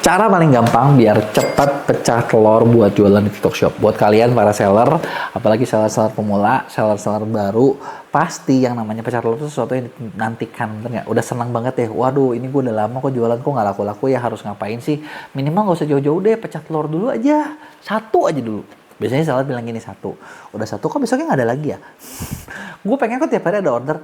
Cara paling gampang biar cepat pecah telur buat jualan di TikTok Shop. Buat kalian para seller, apalagi seller-seller pemula, seller-seller baru, pasti yang namanya pecah telur itu sesuatu yang dinantikan, bener nggak? Udah senang banget ya, waduh ini gue udah lama kok jualan kok nggak laku-laku ya, harus ngapain sih? Minimal nggak usah jauh-jauh deh, pecah telur dulu aja, satu aja dulu. Biasanya seller bilang gini, satu. Udah satu kok besoknya nggak ada lagi ya? Gue pengen kok tiap hari ada order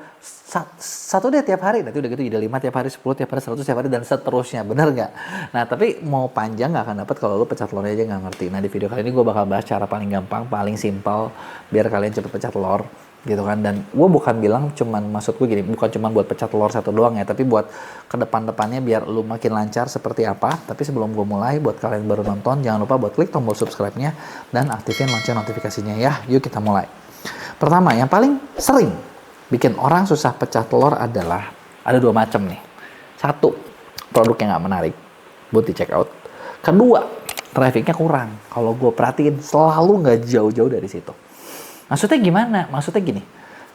satu deh tiap hari, nanti udah gitu jadi 5 tiap hari, 10 tiap hari, 100 tiap hari, dan seterusnya, bener nggak? Nah tapi mau panjang nggak akan dapat kalau lu pecah telurnya aja nggak ngerti. Nah di video kali ini gue bakal bahas cara paling gampang, paling simpel biar kalian cepet pecah telur gitu kan. Dan gue bukan bilang cuman, maksud gue gini, bukan cuman buat pecah telur satu doang ya, tapi buat ke depan-depannya biar lu makin lancar seperti apa. Tapi sebelum gue mulai, buat kalian baru nonton jangan lupa buat klik tombol subscribe-nya dan aktifin lonceng notifikasinya ya. Yuk kita mulai. Pertama, yang paling sering bikin orang susah pecah telur adalah ada dua macam nih. Satu, produk yang nggak menarik buat di check out. Kedua, trafficnya kurang. Kalau gue perhatiin selalu nggak jauh-jauh dari situ. Maksudnya gimana? Maksudnya gini,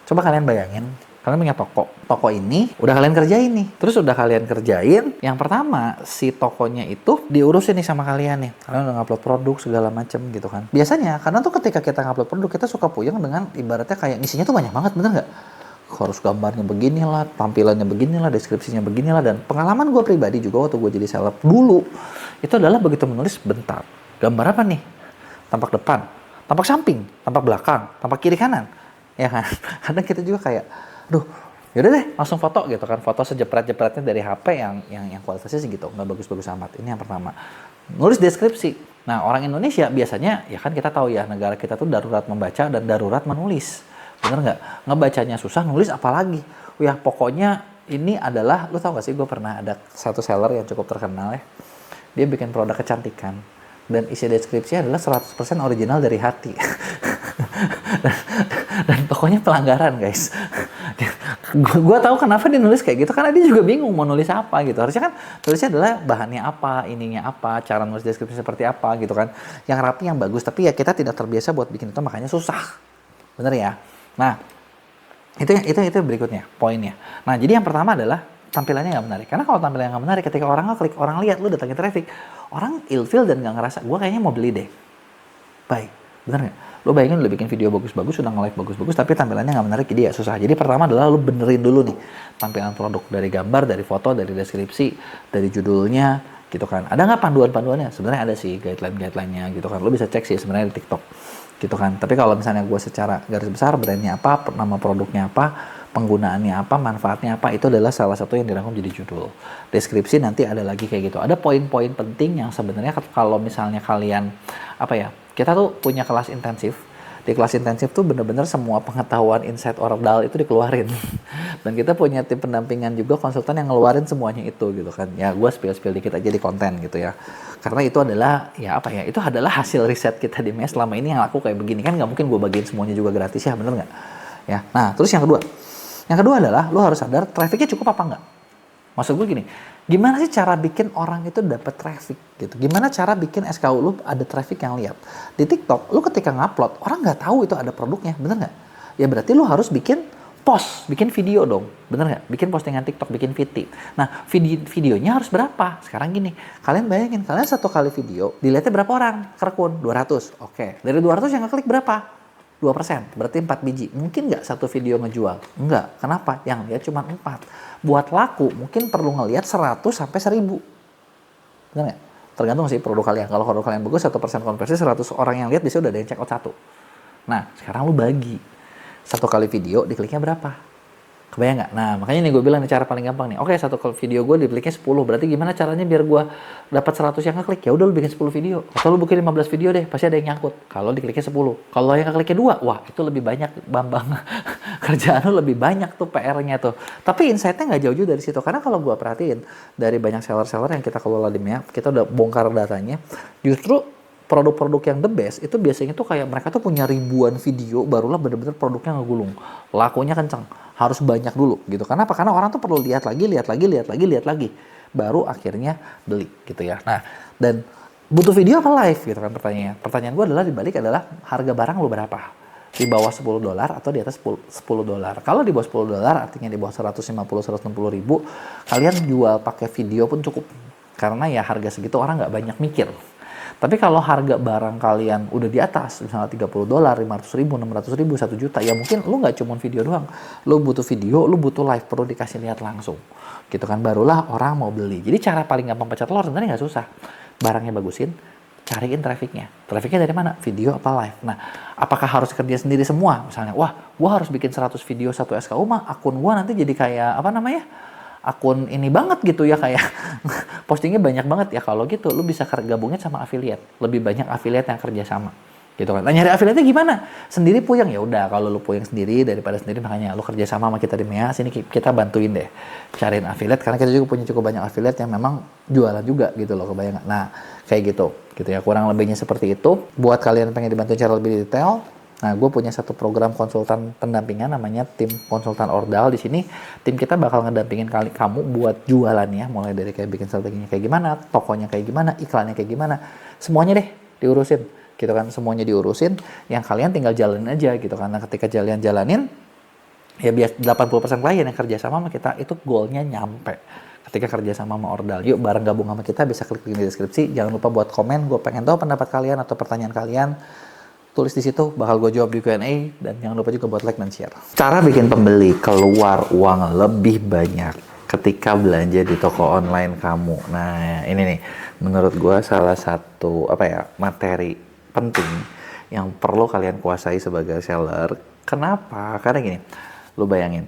coba kalian bayangin, kalian punya toko. Toko ini udah kalian kerjain nih. Terus udah kalian kerjain, yang pertama si tokonya itu diurusin nih sama kalian nih. Kalian udah ngupload produk segala macem gitu kan. Biasanya, karena tuh ketika kita ngupload produk, kita suka puyeng dengan ibaratnya kayak isinya tuh banyak banget, bener nggak? Harus gambarnya beginilah, tampilannya beginilah, deskripsinya beginilah. Dan pengalaman gue pribadi juga waktu gue jadi seleb dulu, itu adalah begitu menulis bentar. Gambar apa nih? Tampak depan, tampak samping, tampak belakang, tampak kiri kanan. Ya kan? Kadang kita juga kayak, aduh, yaudah deh langsung foto gitu kan. Foto sejepret-jepretnya dari HP yang kualitasnya segitu, nggak bagus-bagus amat. Ini yang pertama. Nulis deskripsi. Nah, orang Indonesia biasanya, ya kan kita tahu ya, negara kita tuh darurat membaca dan darurat menulis. Bener nggak? Ngebacanya susah, nulis apalagi. Ya pokoknya ini adalah, lu tau gak sih, gue pernah ada satu seller yang cukup terkenal ya. Dia bikin produk kecantikan. Dan isi deskripsinya adalah 100% original dari hati. dan pokoknya pelanggaran guys. Gue tahu kenapa dia nulis kayak gitu, karena dia juga bingung mau nulis apa gitu. Harusnya kan tulisnya adalah bahannya apa, ininya apa, cara nulis deskripsi seperti apa gitu kan. Yang rapi, yang bagus. Tapi ya kita tidak terbiasa buat bikin itu, makanya susah. Bener ya? Nah, itu berikutnya, poinnya. Nah, jadi yang pertama adalah tampilannya nggak menarik. Karena kalau tampilannya nggak menarik, ketika orang ngeklik, orang lihat, lu datangin traffic, orang ilfeel dan nggak ngerasa, gue kayaknya mau beli deh. Baik, bener nggak? Lu bayangin lu bikin video bagus-bagus, udah nge-live bagus-bagus, tapi tampilannya nggak menarik, jadi ya susah. Jadi pertama adalah lu benerin dulu nih tampilan produk, dari gambar, dari foto, dari deskripsi, dari judulnya, gitu kan. Ada nggak panduan-panduannya? Sebenarnya ada sih guideline-guideline-nya gitu kan. Lu bisa cek sih sebenarnya di TikTok. Gitu kan. Tapi kalau misalnya gue secara garis besar, brandnya apa, nama produknya apa, penggunaannya apa, manfaatnya apa, itu adalah salah satu yang dirangkum jadi judul. Deskripsi nanti ada lagi kayak gitu. Ada poin-poin penting yang sebenarnya kalau misalnya kalian, apa ya, kita tuh punya kelas intensif. Di kelas intensif tuh bener-bener semua pengetahuan insight ordal itu dikeluarin. Dan kita punya tim pendampingan juga, konsultan yang ngeluarin semuanya itu gitu kan. Ya gue spill dikit aja di konten gitu ya. Karena itu adalah, ya apa ya, itu adalah hasil riset kita di MES selama ini yang laku kayak begini. Kan nggak mungkin gue bagiin semuanya juga gratis ya, bener nggak? Ya. Nah, terus yang kedua. Yang kedua adalah lo harus sadar trafficnya cukup apa nggak. Maksud gue gini, gimana sih cara bikin orang itu dapat traffic gitu? Gimana cara bikin SKU lu ada traffic yang lihat? Di TikTok, lu ketika ngupload, orang nggak tahu itu ada produknya, bener nggak? Ya berarti lu harus bikin post, bikin video dong, bener nggak? Bikin postingan TikTok, bikin VT. Nah, videonya harus berapa? Sekarang gini, kalian bayangin, kalian satu kali video, dilihatnya berapa orang? Kerekun, 200. Oke, dari 200 yang ngeklik berapa? 2%, berarti 4 biji. Mungkin nggak satu video ngejual? Enggak. Kenapa? Yang lihat cuma 4. Buat laku, mungkin perlu ngelihat 100 sampai 1000. Benar nggak? Tergantung sih produk kalian. Kalau produk kalian bagus, 1% konversi, 100 orang yang lihat biasanya udah ada yang check out 1. Nah, sekarang lu bagi. Satu kali video, dikliknya berapa? Kebayang nggak? Nah, makanya nih gue bilang nih cara paling gampang nih. Oke, satu video gue dikliknya 10. Berarti gimana caranya biar gue dapat 100 yang ngeklik? Ya udah lu bikin 10 video. Atau lu bikin 15 video deh, pasti ada yang nyangkut. Kalau dikliknya 10. Kalau yang ngekliknya 2, wah itu lebih banyak, Bambang. Kerjaan lu lebih banyak tuh PR-nya tuh. Tapi insight-nya nggak jauh-jauh dari situ. Karena kalau gue perhatiin, dari banyak seller-seller yang kita kelola di MEA, kita udah bongkar datanya, justru produk-produk yang the best itu biasanya tuh kayak mereka tuh punya ribuan video, barulah bener-bener produknya ngegulung. Lakunya kenceng. Harus banyak dulu gitu. Kenapa? Karena orang tuh perlu lihat lagi, baru akhirnya beli gitu ya. Nah, dan butuh video apa live gitu kan pertanyaannya. Pertanyaan gue adalah dibalik adalah harga barang lu berapa? Di bawah $10 atau di atas $10. Kalau di bawah $10 artinya di bawah 150-160 ribu, kalian jual pakai video pun cukup. Karena ya harga segitu orang nggak banyak mikir. Tapi kalau harga barang kalian udah di atas, misalnya $30, 500.000, 600.000, 1 juta, ya mungkin lu nggak cuma video doang. Lu butuh video, lu butuh live, perlu dikasih lihat langsung. Gitu kan, barulah orang mau beli. Jadi cara paling gampang pecah telur sebenarnya nggak susah. Barangnya bagusin, cariin trafficnya. Trafficnya dari mana? Video apa live? Nah, apakah harus kerja sendiri semua? Misalnya, wah, gua harus bikin 100 video, 1 SKU mah, akun gua nanti jadi kayak, apa namanya? Akun ini banget gitu ya, kayak postingnya banyak banget ya. Kalau gitu lu bisa gabungin sama affiliate, lebih banyak affiliate yang kerja sama gitu kan. Nah, nyari affiliate-nya gimana? Sendiri puyeng, ya udah, kalau lu puyeng sendiri daripada sendiri, makanya lu kerja sama kita di MEA, sini kita bantuin deh cariin affiliate, karena kita juga punya cukup banyak affiliate yang memang jualan juga gitu loh, kebayang. Nah, kayak gitu ya, kurang lebihnya seperti itu. Buat kalian pengen dibantu cara lebih detail, nah, gue punya satu program konsultan pendampingan namanya tim konsultan Ordal. Di sini tim kita bakal ngedampingin kamu buat jualannya, mulai dari kayak bikin strateginya kayak gimana, tokonya kayak gimana, iklannya kayak gimana, semuanya deh diurusin, gitu kan, semuanya diurusin. Yang kalian tinggal jalanin aja gitu, karena ketika jalanin, ya biar 80% klien yang kerja sama kita itu goalnya nyampe. Ketika kerja sama Ordal, yuk bareng gabung sama kita, bisa klik link di deskripsi. Jangan lupa buat komen, gue pengen tahu pendapat kalian atau pertanyaan kalian. Tulis di situ, bakal gue jawab di Q&A, dan jangan lupa juga buat like dan share. Cara bikin pembeli keluar uang lebih banyak ketika belanja di toko online kamu. Nah, ini nih, menurut gue salah satu materi penting yang perlu kalian kuasai sebagai seller. Kenapa? Karena gini, lu bayangin,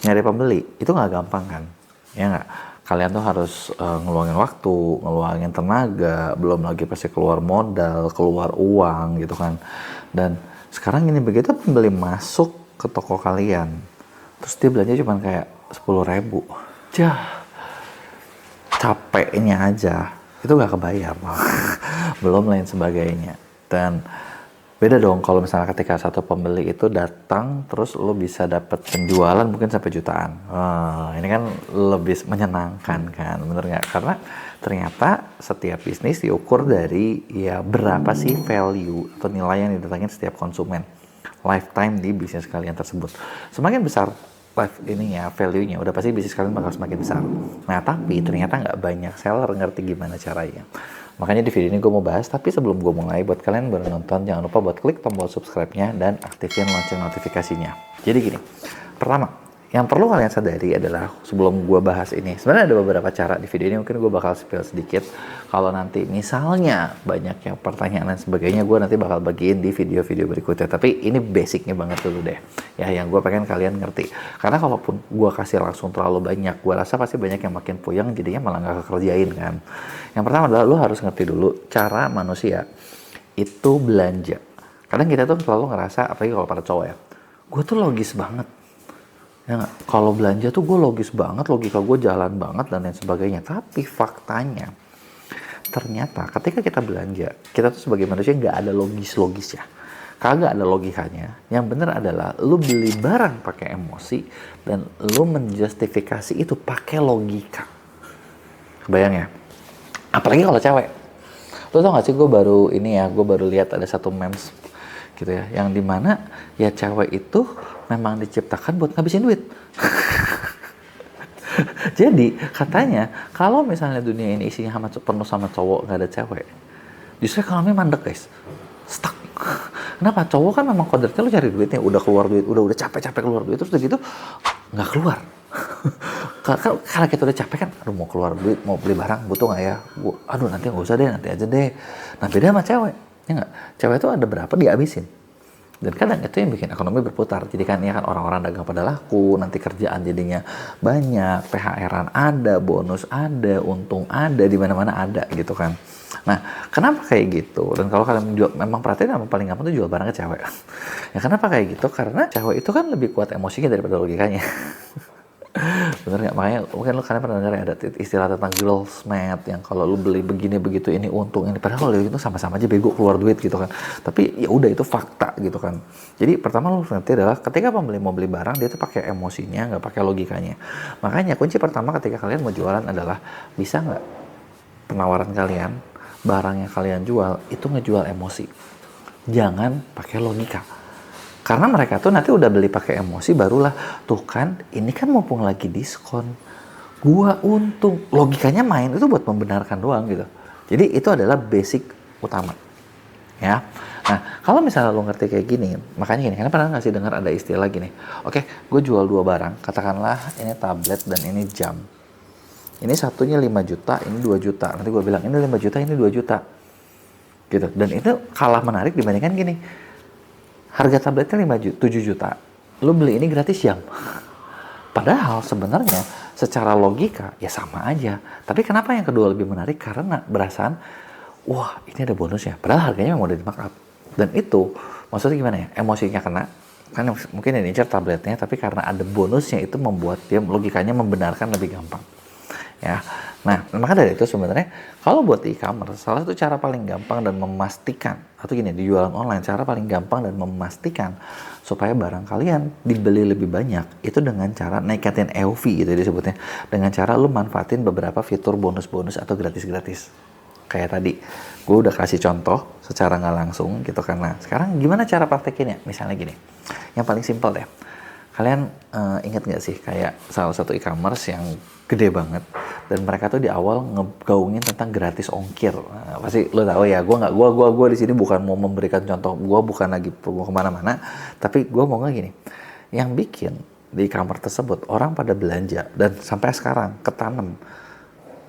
nyari pembeli itu nggak gampang kan? Ya nggak? Kalian tuh harus ngeluangin waktu, ngeluangin tenaga, belum lagi pasti keluar modal, keluar uang gitu kan. Dan sekarang ini begitu pembeli masuk ke toko kalian, terus dia belanja cuma kayak 10.000. Capeknya aja, itu gak kebayar. Belum lain sebagainya. Dan beda dong kalau misalnya ketika satu pembeli itu datang terus lo bisa dapat penjualan mungkin sampai jutaan. Ini kan lebih menyenangkan kan, bener nggak? Karena ternyata setiap bisnis diukur dari ya berapa sih value atau nilai yang didatangin setiap konsumen lifetime di bisnis kalian tersebut. Semakin besar value-nya, udah pasti bisnis kalian bakal semakin besar. Nah, tapi ternyata nggak banyak seller ngerti gimana caranya. Makanya di video ini gue mau bahas, tapi sebelum gue mulai, buat kalian baru nonton, jangan lupa buat klik tombol subscribe-nya dan aktifin lonceng notifikasinya. Jadi gini, pertama, yang perlu kalian sadari adalah sebelum gue bahas ini, sebenarnya ada beberapa cara di video ini, mungkin gue bakal spill sedikit. Kalau nanti misalnya banyak yang pertanyaan dan sebagainya, gue nanti bakal bagiin di video-video berikutnya. Tapi ini basicnya banget dulu deh, ya, yang gue pengen kalian ngerti. Karena kalaupun gue kasih langsung terlalu banyak, gue rasa pasti banyak yang makin puyeng, jadinya malah gak kekerjain kan. Yang pertama adalah lo harus ngerti dulu cara manusia itu belanja. Kadang kita tuh selalu ngerasa, apalagi kalau para cowok ya, gue tuh logis banget. Ya nggak? Kalau belanja tuh gue logis banget, logika gue jalan banget dan lain sebagainya. Tapi faktanya, ternyata ketika kita belanja, kita tuh sebagai manusia nggak ada logis ya. Kagak ada logikanya. Yang bener adalah lu beli barang pakai emosi dan lu menjustifikasi itu pakai logika. Kebayang ya? Apalagi kalau cewek. Lu tau gak sih, gue baru lihat ada satu memes gitu ya, yang dimana ya cewek itu memang diciptakan buat ngabisin duit. Jadi katanya kalau misalnya dunia ini isinya penuh sama cowok, nggak ada cewek, justru ekonomi mandek guys, stuck. Kenapa? Cowok kan memang kodratnya lu cari duitnya, udah keluar duit, udah capek-capek keluar duit, terus udah gitu nggak keluar. Karena kita udah capek kan, aduh mau keluar duit, mau beli barang, butuh nggak ya? Aduh nanti nggak usah deh, nanti aja deh. Nah beda sama cewek, ya nggak? Cewek itu ada berapa dihabisin. Dan kadang itu yang bikin ekonomi berputar. Jadi kan ya kan orang-orang dagang pada laku, nanti kerjaan jadinya banyak, THR-an ada, bonus ada, untung ada, di mana-mana ada gitu kan. Nah, kenapa kayak gitu? Dan kalau kalian memang perhatiin, yang paling gampang tuh jual barang ke cewek. Ya kenapa kayak gitu? Karena cewek itu kan lebih kuat emosinya daripada logikanya. Bener nggak? Makanya mungkin kalian pernah dengar ada istilah tentang girls math, yang kalau lu beli begini begitu ini untung ini, padahal kalau itu sama-sama aja bego keluar duit gitu kan. Tapi ya udah, itu fakta gitu kan. Jadi pertama lu ngerti adalah ketika pembeli mau beli barang, dia tuh pakai emosinya, nggak pakai logikanya. Makanya kunci pertama ketika kalian mau jualan adalah bisa nggak penawaran kalian, barang yang kalian jual itu ngejual emosi. Jangan pakai logika. Karena mereka tuh nanti udah beli pakai emosi, barulah tuh kan ini kan mumpung lagi diskon, gua untung. Logikanya main itu buat membenarkan doang gitu. Jadi itu adalah basic utama. Ya. Nah, kalau misalnya lo ngerti kayak gini, makanya gini, karena pernah nggak sih dengar ada istilah gini, oke, gue jual 2 barang, katakanlah ini tablet dan ini jam. Ini satunya 5 juta, ini 2 juta. Nanti gue bilang, ini 5 juta, ini 2 juta. Gitu. Dan itu kalah menarik dibandingkan gini, harga tabletnya 7 juta, lo beli ini gratis jam. Padahal sebenarnya secara logika ya sama aja. Tapi kenapa yang kedua lebih menarik? Karena berasaan, wah ini ada bonusnya. Padahal harganya memang udah di markup. Dan itu maksudnya gimana ya? Emosinya kena. Kan mungkin yang incer tabletnya, tapi karena ada bonusnya itu membuat dia logikanya membenarkan lebih gampang. Ya. Nah, maka dari itu sebenarnya kalau buat e-commerce, salah satu cara paling gampang dan memastikan, atau gini, di jualan online, cara paling gampang dan memastikan supaya barang kalian dibeli lebih banyak, itu dengan cara naikin EOV gitu disebutnya. Dengan cara lu manfaatin beberapa fitur bonus-bonus atau gratis-gratis. Kayak tadi, gue udah kasih contoh secara nggak langsung gitu kan. Nah, sekarang gimana cara praktekinnya? Misalnya gini, yang paling simpel deh. Kalian inget nggak sih kayak salah satu e-commerce yang gede banget dan mereka tuh di awal ngegaungin tentang gratis ongkir. Nah, pasti lo tahu ya, gue di sini bukan mau memberikan contoh, gue bukan lagi mau kemana-mana, tapi gue mau nggak gini, yang bikin di e-commerce tersebut orang pada belanja dan sampai sekarang ketanam.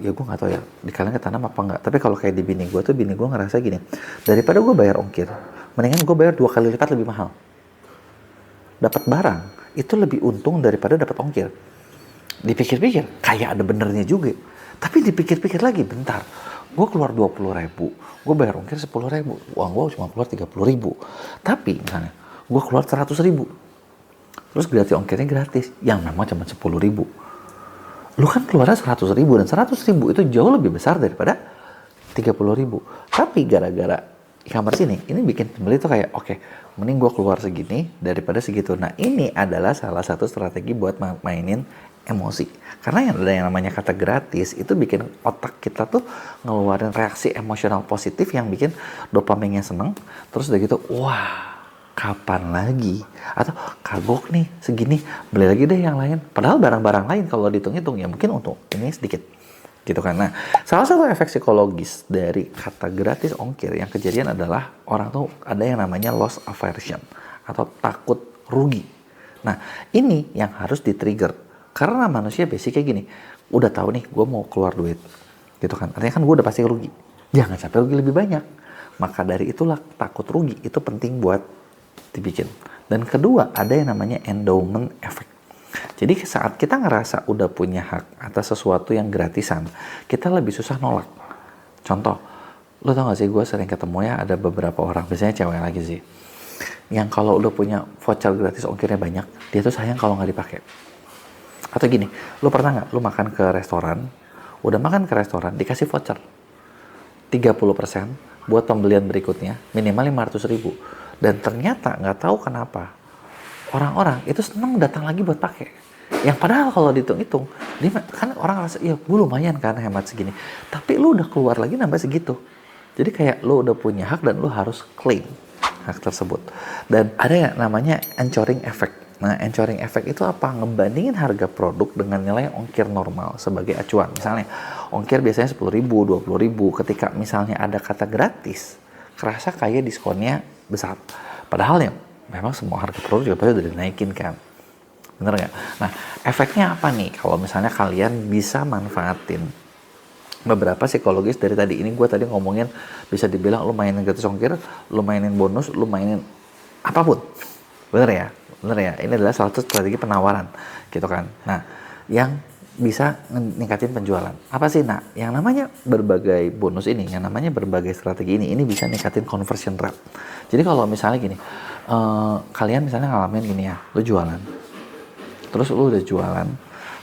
Ya gue nggak tahu ya di kalian ketanam apa nggak, tapi kalau kayak di bini gue ngerasa gini, daripada gue bayar ongkir, mendingan gue bayar 2 kali lipat lebih mahal, dapat barang itu lebih untung daripada dapat ongkir. Dipikir-pikir kayak ada benernya juga, tapi dipikir-pikir lagi, bentar, gue keluar 20.000, gue bayar ongkir 10.000, uang gue cuma keluar 30.000, tapi misalnya gue keluar 100.000, terus gratis ongkirnya gratis, yang memang cuma 10.000, lu kan keluarnya 100.000, dan 100.000 itu jauh lebih besar daripada 30.000. Tapi gara-gara e-commerce ini bikin pembeli tuh kayak, oke, mending gue keluar segini daripada segitu. Nah, ini adalah salah satu strategi buat mainin emosi. Karena yang namanya kata gratis itu bikin otak kita tuh ngeluarin reaksi emosional positif yang bikin dopaminnya seneng. Terus udah gitu, wah, kapan lagi? Atau kagok nih segini, beli lagi deh yang lain. Padahal barang-barang lain kalau dihitung-hitung ya mungkin untung ini sedikit. Gitu kan. Nah, salah satu efek psikologis dari kata gratis ongkir yang kejadian adalah orang tuh ada yang namanya loss aversion atau takut rugi. Nah, ini yang harus di-trigger. Karena manusia basic kayak gini, udah tahu nih gue mau keluar duit. Gitu kan. Artinya kan gue udah pasti rugi. Jangan sampai rugi lebih banyak. Maka dari itulah takut rugi itu penting buat dibikin. Dan kedua, ada yang namanya endowment effect. Jadi saat kita ngerasa udah punya hak atas sesuatu yang gratisan, kita lebih susah nolak. Contoh, lo tau gak sih, gue sering ketemu ya ada beberapa orang, biasanya cewek lagi sih, yang kalau udah punya voucher gratis ongkirnya banyak, dia tuh sayang kalau nggak dipakai. Atau gini, lo pernah nggak lo makan ke restoran, udah makan ke restoran dikasih voucher 30% buat pembelian berikutnya minimal 500.000, dan ternyata nggak tahu kenapa orang-orang itu senang datang lagi buat pakai. Yang padahal kalau dihitung-hitung, kan orang rasa, ya gue lumayan kan hemat segini. Tapi lu udah keluar lagi nambah segitu. Jadi kayak lu udah punya hak dan lu harus claim hak tersebut. Dan ada yang namanya anchoring effect. Nah, anchoring effect itu apa? Ngebandingin harga produk dengan nilai ongkir normal sebagai acuan. Misalnya, ongkir biasanya 10.000, 20.000. Ketika misalnya ada kata gratis, kerasa kayak diskonnya besar. Padahal ya, memang semua harga produk juga pasti udah dinaikin kan. Bener nggak? Nah, efeknya apa nih kalau misalnya kalian bisa manfaatin beberapa psikologis dari tadi. Ini gue tadi ngomongin bisa dibilang lu mainin gratis ongkir, lu mainin bonus, lu mainin apapun. Bener ya? Bener ya? Ini adalah salah satu strategi penawaran gitu kan. Nah, yang bisa ningkatin penjualan. Apa sih? Nah, yang namanya berbagai bonus ini, yang namanya berbagai strategi ini bisa ningkatin conversion rate. Jadi kalau misalnya gini, kalian misalnya ngalamin gini ya, lu jualan, terus lu udah jualan,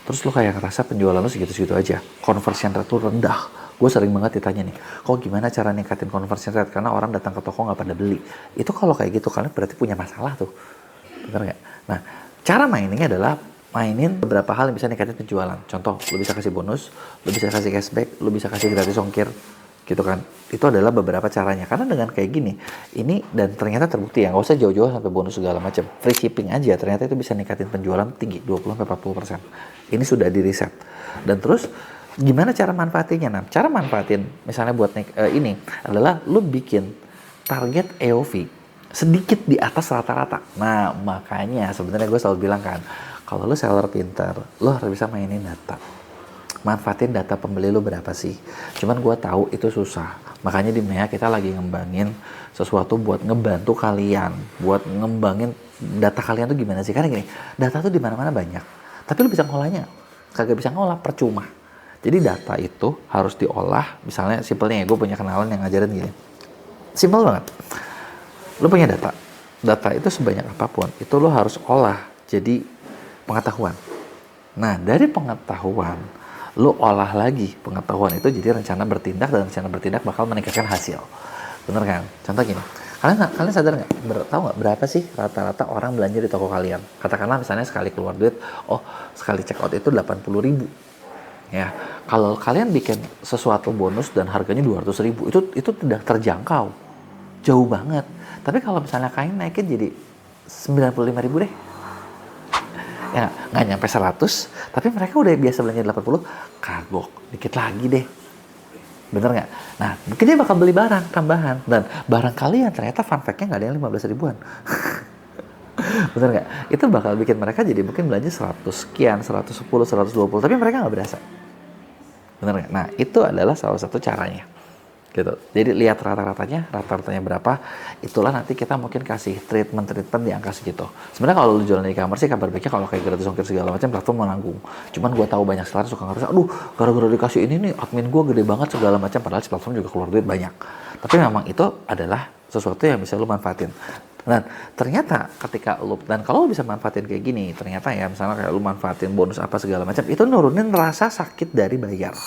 terus lu kayak ngerasa penjualan lu segitu-segitu aja, conversion rate lu rendah. Gue sering banget ditanya nih, kok gimana cara ningkatin conversion rate? Karena orang datang ke toko nggak pada beli. Itu kalau kayak gitu, kalian berarti punya masalah tuh. Bener nggak? Nah, cara mainnya adalah mainin beberapa hal yang bisa ningkatin penjualan. Contoh, lu bisa kasih bonus, lu bisa kasih cashback, lu bisa kasih gratis ongkir, gitu kan. Itu adalah beberapa caranya. Karena dengan kayak gini, ini dan ternyata terbukti ya, nggak usah jauh-jauh sampai bonus segala macam. Free shipping aja ternyata itu bisa ningkatin penjualan tinggi 20-40%. Ini sudah di riset. Dan terus gimana cara manfaatinnya? Nah, cara manfaatin misalnya buat ini adalah lu bikin target AOV sedikit di atas rata-rata. Nah, makanya sebenarnya gue selalu bilang kan, kalau lu seller pintar, lu harus bisa mainin data. Manfaatin data pembeli lu berapa sih. Cuman gue tahu itu susah. Makanya di MEA kita lagi ngembangin sesuatu buat ngebantu kalian, buat ngembangin data kalian tuh gimana sih. Karena gini, data tuh di mana-mana banyak. Tapi lu bisa ngolahnya. Kagak bisa ngolah, percuma. Jadi data itu harus diolah. Misalnya simpelnya ya, gue punya kenalan yang ngajarin gini. Simpel banget. Lu punya data. Data itu sebanyak apapun, itu lu harus olah jadi pengetahuan. Nah, dari pengetahuan lu olah lagi pengetahuan itu jadi rencana bertindak, dan rencana bertindak bakal meningkatkan hasil. Bener kan? Contoh gini, kalian sadar nggak? Tahu nggak berapa sih rata-rata orang belanja di toko kalian? Katakanlah misalnya sekali keluar duit, sekali check out itu 80.000. Ya, kalau kalian bikin sesuatu bonus dan harganya 200.000, itu tidak terjangkau, jauh banget. Tapi kalau misalnya kalian naikin jadi 95.000 deh, ya nggak nyampe 100, tapi mereka udah biasa belanja 80, kagok, dikit lagi deh. Bener nggak? Nah, mungkin dia bakal beli barang tambahan, dan barang kalian ternyata fun fact-nya nggak ada yang 15 ribuan. Bener nggak? Itu bakal bikin mereka jadi mungkin belanja 100 sekian, 110, 120, tapi mereka nggak berasa. Bener nggak? Nah, itu adalah salah satu caranya. Gitu. Jadi lihat rata-ratanya berapa, itulah nanti kita mungkin kasih treatment di angka segitu. Sebenarnya kalau lu jualan di e-commerce sih kabar baiknya kalau kayak gratis ongkir segala macam platform menanggung. Cuman gue tahu banyak seller suka ngerasa, aduh gara-gara dikasih ini nih admin gue gede banget segala macam, padahal si platform juga keluar duit banyak. Tapi memang itu adalah sesuatu yang bisa lu manfaatin. Dan ternyata ketika lu, dan kalau lu bisa manfaatin kayak gini, ternyata ya misalnya kayak lu manfaatin bonus apa segala macam, itu nurunin rasa sakit dari bayar.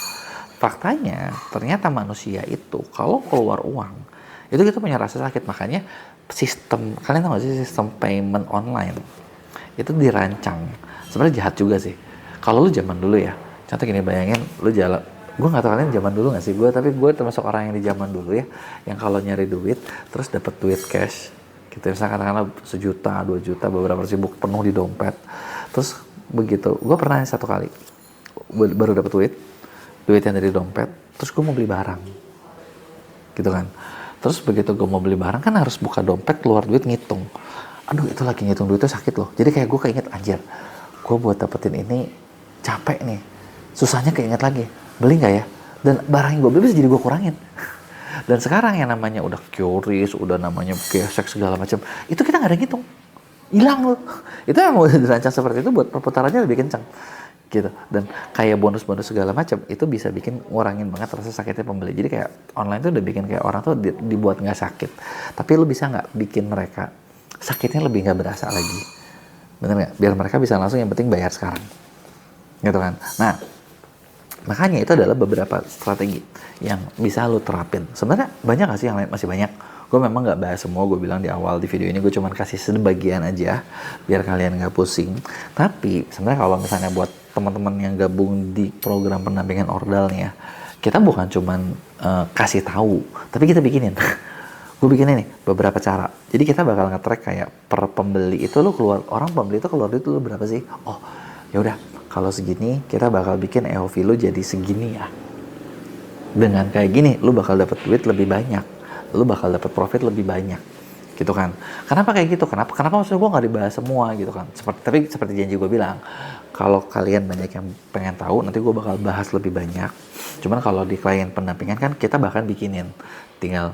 Faktanya, ternyata manusia itu kalau keluar uang, itu kita punya rasa sakit. Makanya sistem, kalian tahu gak sih sistem payment online, itu dirancang. Sebenarnya jahat juga sih. Kalau lu zaman dulu ya, contoh gini, bayangin lu jalan, gue gak tahu kalian zaman dulu gak sih, tapi gue termasuk orang yang di zaman dulu ya, yang kalau nyari duit, terus dapat duit cash, gitu, misalnya katakanlah 1 juta, 2 juta, beberapa ribu penuh di dompet. Terus begitu, gue pernah satu kali, baru dapat duit yang dari dompet, terus gue mau beli barang, gitu kan. Terus begitu gue mau beli barang kan harus buka dompet, keluar duit, ngitung. Aduh, itu lagi ngitung duit itu sakit loh. Jadi kayak gue keinget, anjir, gue buat dapetin ini capek nih, susahnya keinget lagi, beli nggak ya? Dan barang yang gue beli bisa jadi gue kurangin. Dan sekarang yang namanya udah QRIS, udah namanya gesek segala macam, itu kita nggak ada ngitung, hilang loh. Itu yang mau dirancang seperti itu buat perputarannya lebih kencang. Gitu. Dan kayak bonus-bonus segala macam itu bisa bikin ngurangin banget rasa sakitnya pembeli. Jadi kayak online tuh udah bikin kayak orang tuh dibuat nggak sakit, tapi lu bisa nggak bikin mereka sakitnya lebih nggak berasa lagi, bener nggak? Biar mereka bisa langsung, yang penting bayar sekarang, gitu kan. Nah, makanya itu adalah beberapa strategi yang bisa lu terapin. Sebenarnya banyak nggak sih yang lain? Masih banyak. Gue memang nggak bahas semua, gue bilang di awal di video ini, gue cuma kasih sebagian aja biar kalian nggak pusing. Tapi sebenarnya kalau misalnya buat teman-teman yang gabung di program pendampingan ordal nih ya, kita bukan cuman kasih tahu, tapi kita bikinin. Gue bikinin nih beberapa cara. Jadi kita bakal nge-track kayak per pembeli itu lu keluar, orang pembeli itu keluar duit lu berapa sih? Oh, ya udah, kalau segini kita bakal bikin EOV lu jadi segini ya. Dengan kayak gini lu bakal dapat duit lebih banyak, lu bakal dapat profit lebih banyak, gitu kan. Kenapa kayak gitu? Kenapa maksudnya gue nggak dibahas semua gitu kan. Tapi seperti janji gue bilang, kalau kalian banyak yang pengen tahu, nanti gue bakal bahas lebih banyak. Cuman kalau di klien pendampingan kan kita bahkan bikinin, tinggal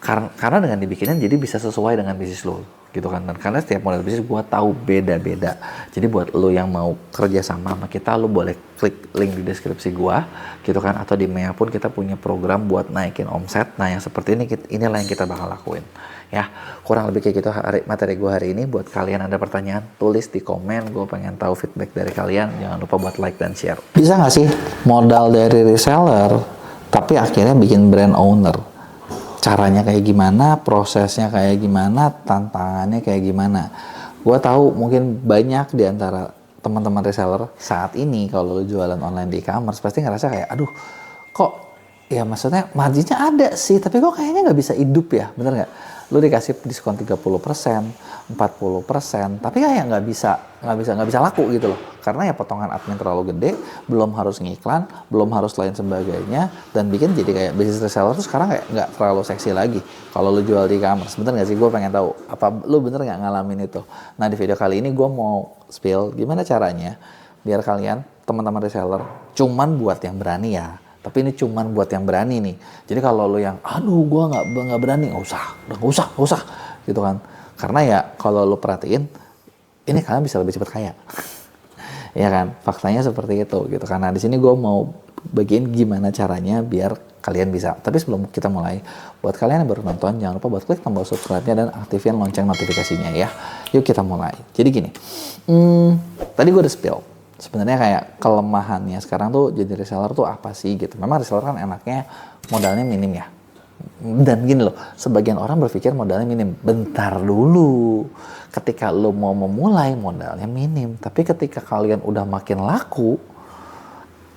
karena dengan dibikinin jadi bisa sesuai dengan bisnis lo, gitu kan. Dan karena setiap model bisnis gue tahu beda-beda. Jadi buat lo yang mau kerja sama kita, lo boleh klik link di deskripsi gue, gitu kan. Atau di MEA pun kita punya program buat naikin omset. Nah yang seperti ini, inilah yang kita bakal lakuin. Ya, kurang lebih kayak gitu materi gue hari ini. Buat kalian ada pertanyaan, tulis di komen. Gue pengen tahu feedback dari kalian. Jangan lupa buat like dan share. Bisa nggak sih modal dari reseller, tapi akhirnya bikin brand owner? Caranya kayak gimana, prosesnya kayak gimana, tantangannya kayak gimana? Gue tahu mungkin banyak di antara teman-teman reseller saat ini kalau lu jualan online di e-commerce pasti ngerasa kayak, aduh, kok Ya maksudnya marginnya ada sih, tapi kok kayaknya nggak bisa hidup ya, bener nggak? Lu dikasih diskon 30%, 40%, tapi kayak nggak bisa laku gitu loh. Karena ya potongan admin terlalu gede, belum harus ngiklan, belum harus lain sebagainya, dan bikin jadi kayak bisnis reseller tuh sekarang kayak nggak terlalu seksi lagi. Kalau lu jual di e-commerce, bener nggak sih? Gue pengen tahu, apa lu bener nggak ngalamin itu? Nah di video kali ini gue mau spill gimana caranya biar kalian teman-teman reseller cuman buat yang berani ya. Tapi ini cuman buat yang berani nih. Jadi kalau lo yang, aduh gue nggak berani, nggak usah, gitu kan. Karena ya kalau lo perhatiin, ini kalian bisa lebih cepat kaya, ya kan. Faktanya seperti itu, gitu. Karena di sini gue mau bagiin gimana caranya biar kalian bisa. Tapi sebelum kita mulai, buat kalian yang baru nonton, jangan lupa buat klik tombol subscribe-nya dan aktifin lonceng notifikasinya ya. Yuk kita mulai. Jadi gini, tadi gue udah spill. Sebenarnya kayak kelemahannya sekarang tuh jadi reseller tuh apa sih gitu. Memang reseller kan enaknya modalnya minim ya. Dan gini loh, sebagian orang berpikir modalnya minim. Bentar dulu. Ketika lo mau memulai modalnya minim. Tapi ketika kalian udah makin laku,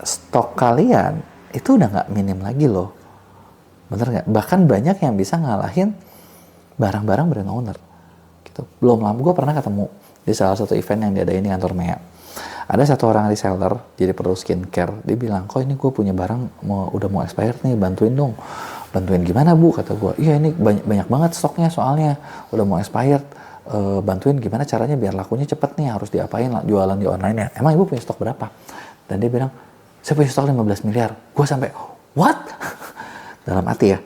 stok kalian itu udah nggak minim lagi loh. Bener nggak? Bahkan banyak yang bisa ngalahin barang-barang brand owner. Gitu. Belum lama gue pernah ketemu di salah satu event yang diadain di kantor Mea. Ada satu orang reseller, jadi produk skincare, dia bilang, kok ini gue punya barang udah mau expired nih, bantuin dong. Bantuin gimana bu? Kata gue, iya ini banyak banget stoknya soalnya, udah mau expired. Bantuin gimana caranya biar lakunya cepet nih, harus diapain jualan di online ya. Emang ibu punya stok berapa? Dan dia bilang, saya punya stok 15 miliar. Gue sampai, what? Dalam hati ya,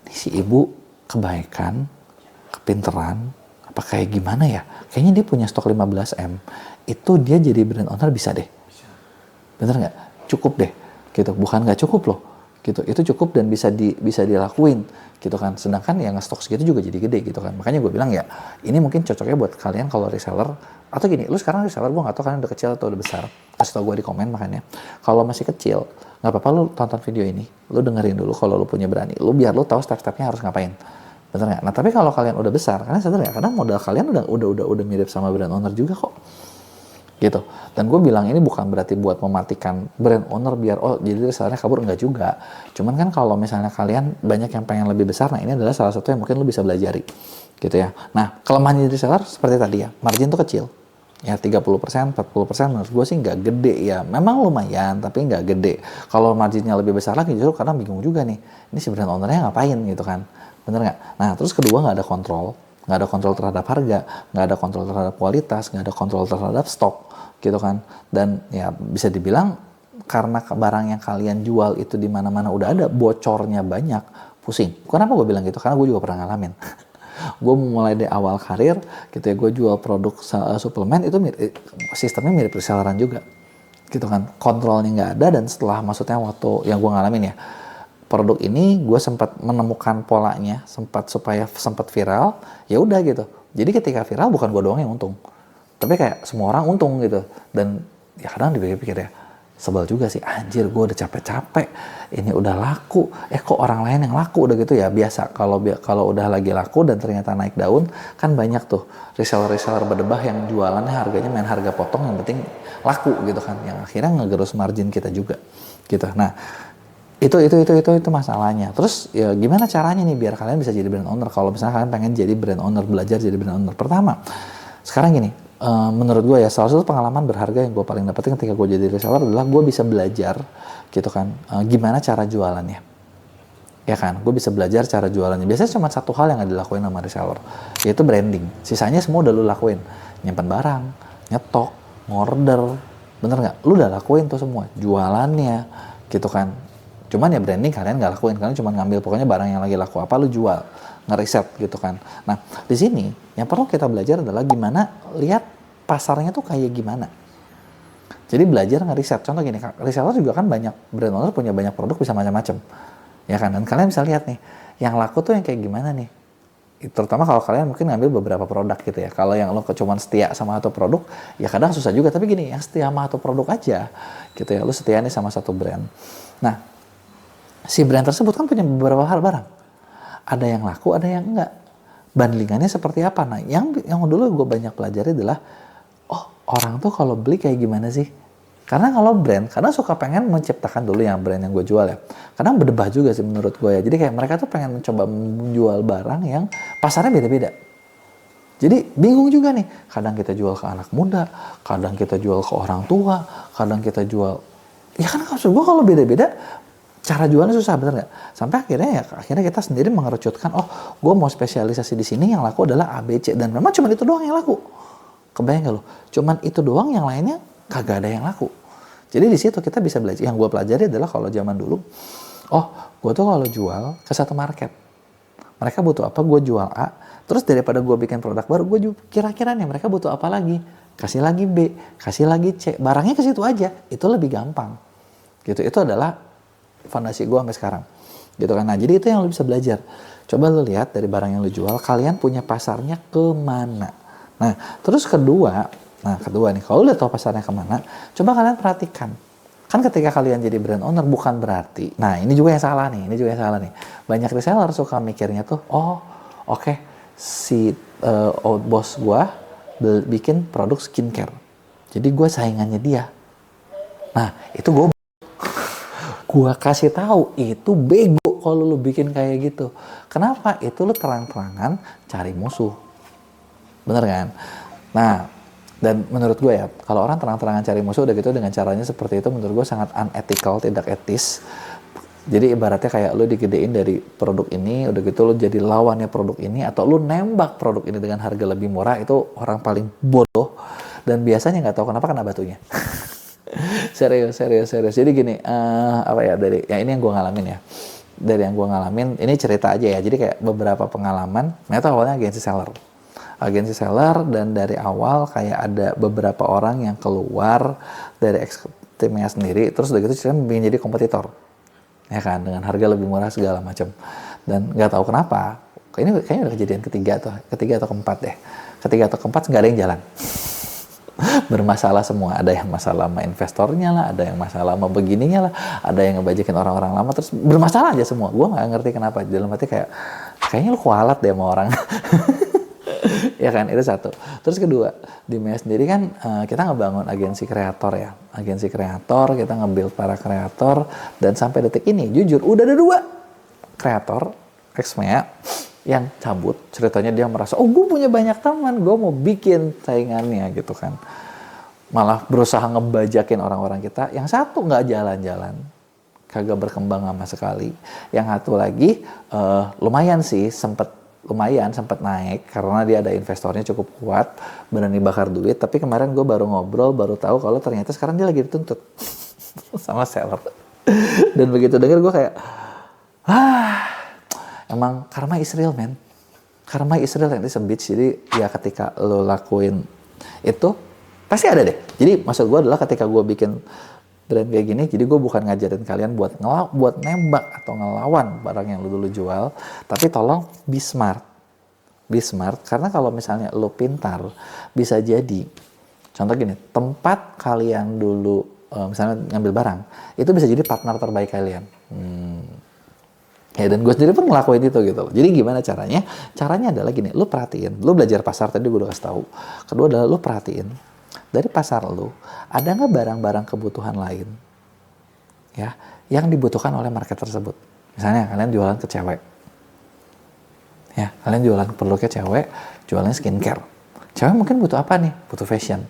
ini si ibu kebaikan, kepinteran, apa kayak gimana ya? Kayaknya dia punya stok 15M. Itu dia jadi brand owner bisa deh. Bener nggak? Cukup deh. Gitu. Bukan nggak cukup loh. Gitu. Itu cukup dan bisa dilakuin. Gitu kan. Sedangkan yang stok segitu juga jadi gede gitu kan. Makanya gue bilang ya, ini mungkin cocoknya buat kalian kalau reseller. Atau gini, lu sekarang reseller, gue nggak tahu kalian udah kecil atau udah besar. Kasih tau gue di komen makanya. Kalau masih kecil, nggak apa-apa lu tonton video ini. Lu dengerin dulu kalau lu punya berani. Lu biar lu tahu step-stepnya harus ngapain. Bener nggak? Nah tapi kalau kalian udah besar, kalian sadar nggak? Karena modal kalian udah mirip sama brand owner juga kok, gitu. Dan gue bilang ini bukan berarti buat mematikan brand owner biar jadi resellernya kabur, enggak juga. Cuman kan kalau misalnya kalian banyak yang pengen lebih besar, nah ini adalah salah satu yang mungkin lo bisa belajari, gitu ya. Nah kelemahan jadi reseller seperti tadi ya, margin tuh kecil. Ya 30%, 40% menurut gue sih nggak gede ya. Memang lumayan, tapi nggak gede. Kalau marginnya lebih besar lagi justru karena bingung juga nih. Ini si brand ownernya ngapain gitu kan. Bener nggak? Nah terus kedua nggak ada kontrol. Nggak ada kontrol terhadap harga, nggak ada kontrol terhadap kualitas, nggak ada kontrol terhadap stok gitu kan. Dan ya bisa dibilang karena barang yang kalian jual itu di mana-mana udah ada, bocornya banyak, pusing. Kenapa gue bilang gitu? Karena gue juga pernah ngalamin. Gue mulai dari awal karir gitu ya, gue jual produk suplemen itu sistemnya mirip reselleran juga gitu kan, kontrolnya nggak ada. Dan setelah maksudnya waktu yang gue ngalamin ya, produk ini gue sempat menemukan polanya, sempat viral, ya udah gitu. Jadi ketika viral bukan gue doang yang untung, tapi kayak semua orang untung gitu. Dan ya kadang dipikir-pikir ya, sebel juga sih, anjir gue udah capek-capek, ini udah laku, kok orang lain yang laku udah gitu ya. Biasa kalau udah lagi laku dan ternyata naik daun, kan banyak tuh reseller-reseller berdebah yang jualannya harganya main harga potong, yang penting laku gitu kan, yang akhirnya ngegerus margin kita juga gitu. Nah itu masalahnya. Terus ya gimana caranya nih biar kalian bisa jadi brand owner? Kalau misalnya kalian pengen jadi brand owner, belajar jadi brand owner, pertama sekarang gini, menurut gue ya salah satu pengalaman berharga yang gue paling dapetin ketika gue jadi reseller adalah gue bisa belajar gitu kan, gimana cara jualannya, ya kan. Gue bisa belajar cara jualannya. Biasanya cuma satu hal yang gak dilakuin sama reseller, yaitu branding. Sisanya semua udah lu lakuin, nyimpen barang, nyetok, ngorder, bener nggak? Lu udah lakuin tuh semua, jualannya gitu kan. Cuman ya branding kalian nggak lakuin, kalian cuma ngambil pokoknya barang yang lagi laku apa lu jual, ngeriset gitu kan. Nah di sini yang perlu kita belajar adalah gimana lihat pasarnya tuh kayak gimana. Jadi belajar ngeriset. Contoh gini, reseller juga kan banyak, brand owner punya banyak produk bisa macam-macam, ya kan. Dan kalian bisa lihat nih, yang laku tuh yang kayak gimana nih. Terutama kalau kalian mungkin ngambil beberapa produk gitu ya. Kalau yang lo cuma setia sama satu produk, ya kadang susah juga. Tapi gini, yang setia sama satu produk aja gitu ya, lo setia nih sama satu brand. Nah si brand tersebut kan punya beberapa hal barang. Ada yang laku, ada yang enggak. Bandingannya seperti apa? Nah, yang dulu gue banyak pelajari adalah, orang tuh kalau beli kayak gimana sih? Karena kalau brand, kadang suka pengen menciptakan dulu yang brand yang gue jual ya. Kadang berdebah juga sih menurut gue ya. Jadi kayak mereka tuh pengen mencoba menjual barang yang pasarnya beda-beda. Jadi bingung juga nih. Kadang kita jual ke anak muda, kadang kita jual ke orang tua, kadang kita jual. Ya kan maksud gue kalau beda-beda, cara jualnya susah, bener nggak? Sampai akhirnya kita sendiri mengerucutkan, oh gue mau spesialisasi di sini yang laku adalah ABC. Dan memang cuma itu doang yang laku. Kebayang gak lo? Cuman itu doang, yang lainnya kagak ada yang laku. Jadi di situ kita bisa belajar. Yang gue pelajari adalah kalau zaman dulu, oh gue tuh kalau jual ke satu market, mereka butuh apa, gue jual A. Terus daripada gue bikin produk baru, gue kira-kira nih mereka butuh apa lagi, kasih lagi B, kasih lagi C, barangnya ke situ aja, itu lebih gampang. Gitu, itu adalah fondasi gue sampai sekarang. Gitu kan. Nah, jadi itu yang lo bisa belajar. Coba lo lihat dari barang yang lo jual, kalian punya pasarnya kemana. Nah, terus kedua nih, kalau udah tahu pasarnya kemana, coba kalian perhatikan. Kan ketika kalian jadi brand owner, bukan berarti, nah ini juga yang salah nih. Banyak reseller suka mikirnya tuh, oh oke, si bos gua bikin produk skincare, jadi gua saingannya dia. Nah, itu gua kasih tahu, itu bego kalau lu bikin kayak gitu. Kenapa? Itu lu terang-terangan cari musuh. Bener kan? Nah, dan menurut gue ya, kalau orang terang-terangan cari musuh udah gitu dengan caranya seperti itu, menurut gue sangat unethical, tidak etis. Jadi ibaratnya kayak lu digedein dari produk ini, udah gitu lu jadi lawannya produk ini, atau lu nembak produk ini dengan harga lebih murah, itu orang paling bodoh. Dan biasanya nggak tahu kenapa kena batunya. Serius. Jadi gini, dari yang ini yang gue ngalamin ya. Dari yang gue ngalamin, ini cerita aja ya. Jadi kayak beberapa pengalaman, itu awalnya agensi seller, dan dari awal kayak ada beberapa orang yang keluar dari timnya sendiri, terus udah gitu ceritanya ingin jadi kompetitor, ya kan, dengan harga lebih murah segala macam. Dan nggak tahu kenapa, ini kayaknya udah kejadian ketiga atau keempat deh. Ketiga atau keempat nggak ada yang jalan. Bermasalah semua, ada yang masalah sama investornya lah, ada yang masalah sama begininya lah, ada yang ngebajekin orang-orang lama, terus bermasalah aja semua. Gue nggak ngerti kenapa, dalam hati kayaknya lu kualat deh sama orang. Ya kan, itu satu. Terus kedua, di Maya sendiri kan kita ngebangun agensi kreator ya. Agensi kreator, kita nge-build para kreator, dan sampai detik ini, jujur, udah ada 2 kreator ex-Maya yang cabut. Ceritanya dia merasa, oh gue punya banyak teman, gue mau bikin saingannya gitu kan. Malah berusaha ngebajakin orang-orang kita. Yang satu nggak jalan-jalan, kagak berkembang sama sekali. Yang satu lagi lumayan sempat naik karena dia ada investornya cukup kuat, berani bakar duit. Tapi kemarin gue baru ngobrol, baru tahu kalau ternyata sekarang dia lagi dituntut sama seller. Dan begitu denger gue kayak, emang karma is real, man. Karma is real, and it's a bitch. Jadi ya ketika lo lakuin itu pasti ada deh. Jadi maksud gue adalah ketika gue bikin brand kayak gini, jadi gue bukan ngajarin kalian buat nembak atau ngelawan barang yang lu dulu jual, tapi tolong be smart, karena kalau misalnya lu pintar, bisa jadi, contoh gini, tempat kalian dulu misalnya ngambil barang, itu bisa jadi partner terbaik kalian. Ya, dan gue sendiri pun ngelakuin itu gitu. Jadi gimana caranya? Caranya adalah gini, lu perhatiin, lu belajar pasar tadi gue udah kasih tahu. Kedua adalah lu perhatiin dari pasar lu, ada nggak barang-barang kebutuhan lain ya yang dibutuhkan oleh market tersebut. Misalnya kalian jualan ke cewek, ya kalian jualan produknya cewek, jualannya skincare. Cewek mungkin butuh apa nih? Butuh fashion.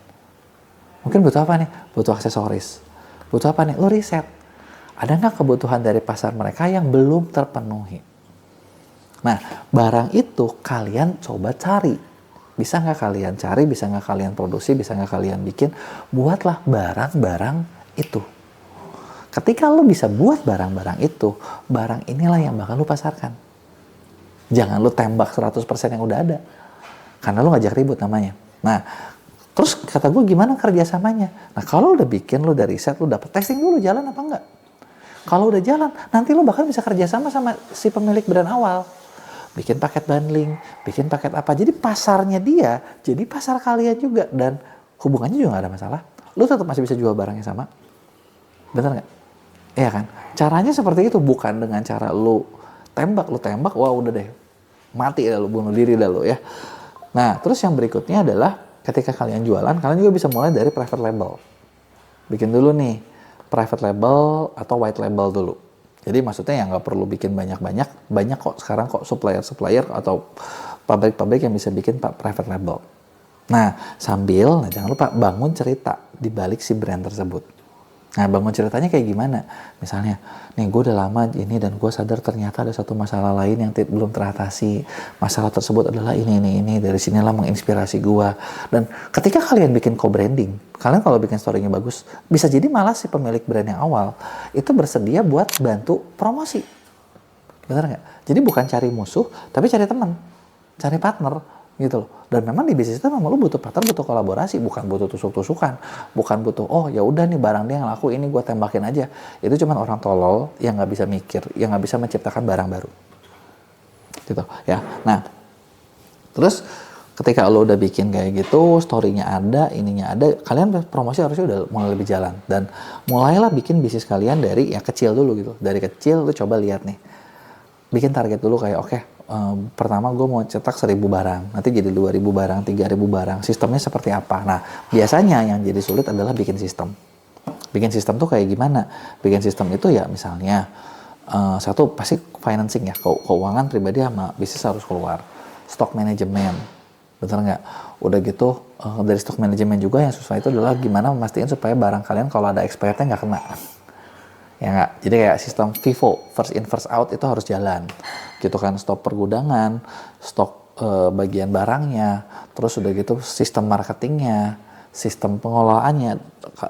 Mungkin butuh apa nih? Butuh aksesoris. Butuh apa nih? Lu riset. Ada nggak kebutuhan dari pasar mereka yang belum terpenuhi? Nah, barang itu kalian coba cari. Bisa nggak kalian cari, bisa nggak kalian produksi, bisa nggak kalian bikin, buatlah barang-barang itu. Ketika lo bisa buat barang-barang itu, barang inilah yang bakal lo pasarkan. Jangan lo tembak 100% yang udah ada. Karena lo ngajak ribut namanya. Nah, terus kata gue gimana kerjasamanya? Nah, kalau udah bikin, lo udah riset, lo dapet testing dulu jalan apa enggak. Kalau udah jalan, nanti lo bakal bisa kerjasama sama si pemilik brand awal. Bikin paket bundling, bikin paket apa. Jadi pasarnya dia, jadi pasar kalian juga. Dan hubungannya juga gak ada masalah. Lu tetap masih bisa jual barangnya sama. Bener gak? Iya kan? Caranya seperti itu, bukan dengan cara lu tembak, wah udah deh. Mati dah lu, bunuh diri dah lu ya. Nah, terus yang berikutnya adalah ketika kalian jualan, kalian juga bisa mulai dari private label. Bikin dulu nih private label atau white label dulu. Jadi maksudnya ya nggak perlu bikin banyak-banyak, banyak kok sekarang kok supplier atau pabrik-pabrik yang bisa bikin private label. Nah, sambil jangan lupa bangun cerita di balik si brand tersebut. Nah, bangun ceritanya kayak gimana? Misalnya, nih gue udah lama ini dan gue sadar ternyata ada satu masalah lain yang belum teratasi. Masalah tersebut adalah ini. Dari sinilah menginspirasi gue. Dan ketika kalian bikin co-branding, kalian kalau bikin story-nya bagus, bisa jadi malah si pemilik brand yang awal itu bersedia buat bantu promosi. Bener nggak? Jadi bukan cari musuh, tapi cari teman, cari partner gitu loh. Dan memang di bisnis itu memang lu butuh partner, butuh kolaborasi, bukan butuh tusuk-tusukan, bukan butuh oh ya udah nih barang dia yang laku ini gue tembakin aja. Itu cuman orang tolol yang nggak bisa mikir, yang nggak bisa menciptakan barang baru gitu ya. Nah terus ketika lo udah bikin kayak gitu, story-nya ada, ininya ada, kalian promosi harusnya udah mulai lebih jalan. Dan mulailah bikin bisnis kalian dari yang kecil dulu gitu. Dari kecil lo coba lihat nih, bikin target dulu kayak oke, pertama gue mau cetak 1.000 barang, nanti jadi 2.000 barang, 3.000 barang, sistemnya seperti apa. Nah biasanya yang jadi sulit adalah bikin sistem. Bikin sistem tuh kayak gimana? Bikin sistem itu ya misalnya satu pasti financing ya, keuangan pribadi sama bisnis harus keluar. Stock manajemen, bener nggak? Udah gitu dari stock manajemen juga yang susah itu adalah gimana memastikan supaya barang kalian kalau ada expirednya nggak kena. Ya nggak? Jadi kayak sistem FIFO, first in first out itu harus jalan. Gitu kan, stok pergudangan, stok bagian barangnya, terus udah gitu sistem marketingnya, sistem pengelolaannya,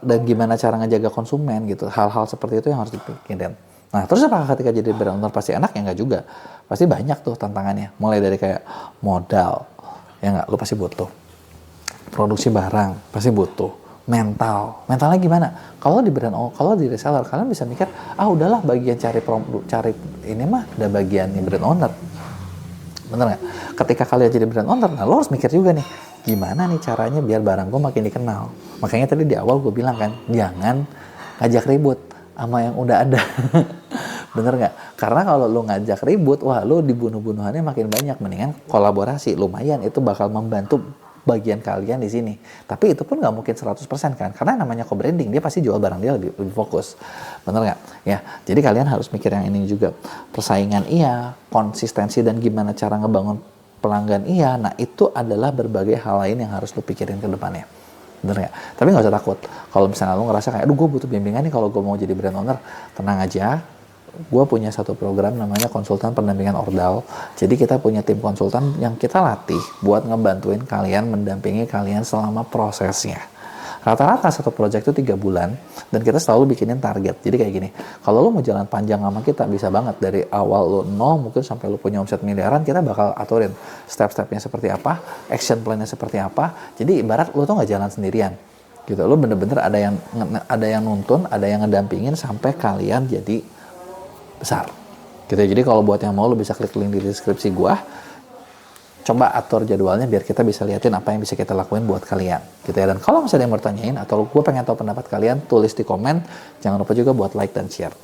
dan gimana cara ngejaga konsumen gitu. Hal-hal seperti itu yang harus dipikirin. Nah, terus apakah ketika jadi brand owner pasti enak? Ya nggak juga. Pasti banyak tuh tantangannya. Mulai dari kayak modal, ya nggak? Lu pasti butuh. Produksi barang, pasti butuh. Mentalnya gimana? Kalau di reseller, kalian bisa mikir, udahlah bagian cari ini mah ada bagian brand owner. Bener nggak? Ketika kalian jadi brand owner, nah lo harus mikir juga nih, gimana nih caranya biar barang gue makin dikenal. Makanya tadi di awal gue bilang kan, jangan ngajak ribut sama yang udah ada. Bener nggak? Karena kalau lo ngajak ribut, wah lo dibunuh-bunuhannya makin banyak. Mendingan kolaborasi, lumayan itu bakal membantu bagian kalian di sini. Tapi itu pun nggak mungkin 100% kan, karena namanya co-branding, dia pasti jual barang dia lebih fokus. Bener nggak? Ya, jadi kalian harus mikir yang ini juga. Persaingan iya, konsistensi dan gimana cara ngebangun pelanggan iya. Nah itu adalah berbagai hal lain yang harus lo pikirin ke depannya. Bener nggak? Tapi nggak usah takut. Kalau misalnya lo ngerasa kayak, aduh gue butuh bimbingan nih kalau gue mau jadi brand owner, tenang aja. Gue punya satu program namanya konsultan pendampingan ordal. Jadi kita punya tim konsultan yang kita latih buat ngebantuin kalian, mendampingi kalian selama prosesnya. Rata-rata satu project itu 3 bulan dan kita selalu bikinin target. Jadi kayak gini, kalau lo mau jalan panjang sama kita bisa banget dari awal lo 0 mungkin sampai lo punya omset miliaran, kita bakal aturin step-stepnya seperti apa, action plan-nya seperti apa. Jadi ibarat lo tuh nggak jalan sendirian gitu. Lo bener-bener ada yang nuntun, ada yang ngedampingin sampai kalian jadi besar gitu ya. Jadi kalau buat yang mau, lo bisa klik link di deskripsi gua, coba atur jadwalnya biar kita bisa liatin apa yang bisa kita lakuin buat kalian gitu ya. Dan kalau misalnya ada yang mau tanyain atau gue pengen tahu pendapat kalian, tulis di komen. Jangan lupa juga buat like dan share.